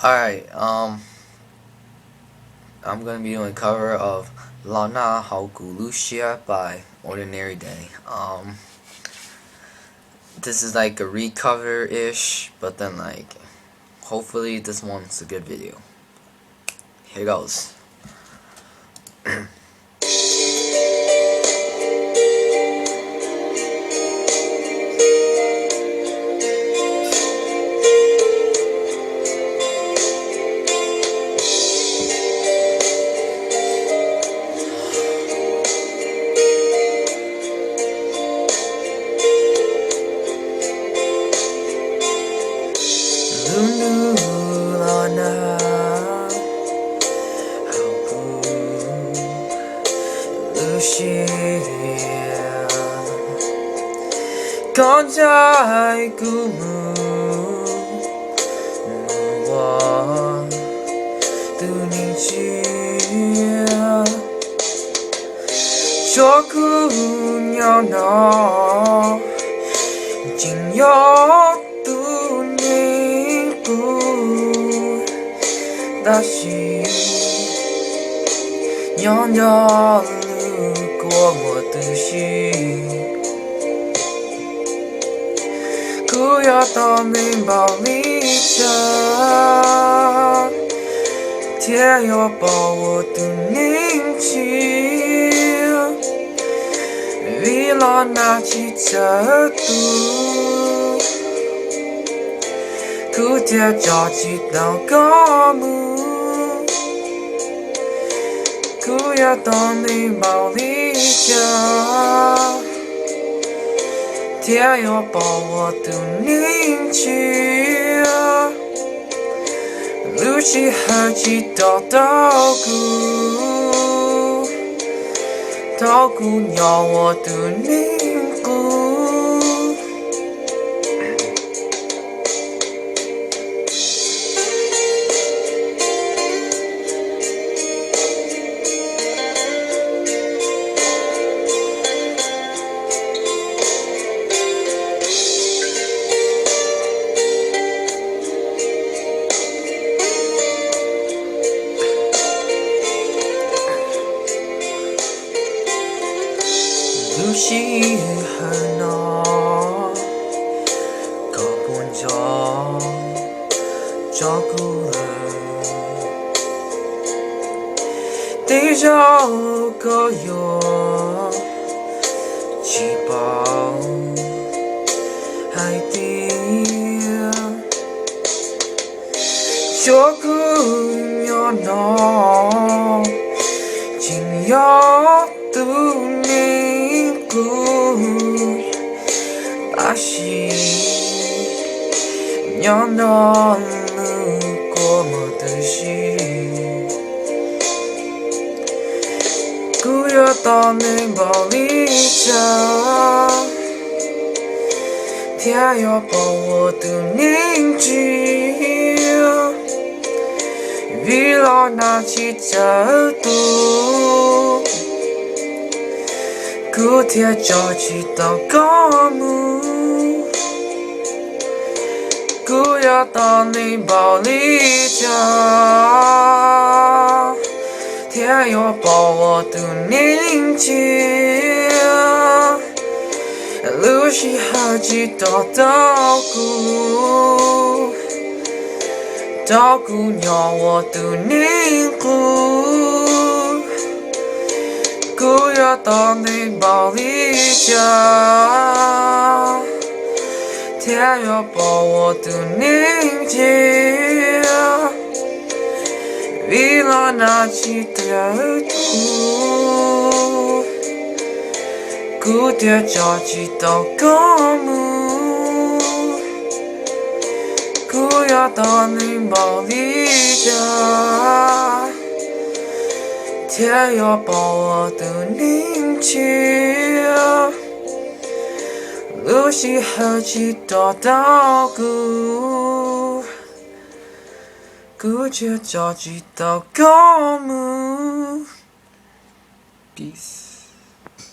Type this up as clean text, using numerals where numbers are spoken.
Alright, I'm gonna be doing a cover of Nag Hauv Kuv Lub by Ordinary Day. This is like a recover-ish, but then like, hopefully this one's a good video. Here goes. Con trai của mưa mùa từ những chia cho cứ nhau nó chính gió tu những cu ta chỉ nhỏ nhỏ lưu của một từ chi cứ ya ta mình bảo lý cha thiên ya bảo我的宁静vì lo na chỉ chờ tu cứ theo cho chỉ đâu có mưa cứ ya ta mình bảo lý cha天要把我的宁静，路西和几道道谷，道谷要我的凝固。路西和那高本照顾了，地上个有气泡海底，就个要那紧要度你。把心要那路过么的心，不要到明宝里家，天要把我的宁静，为了那起角度。古铁脚去到高木，古要到你包里家，天要把我的宁静，路西好几道道谷，道谷要我的凝固。不要到你包里家，天要把我的宁静，为了那几条路，古典着急到高木，不要到你包里家。天要把我的宁静，路西和几道道谷，古街着几道高木。Peace。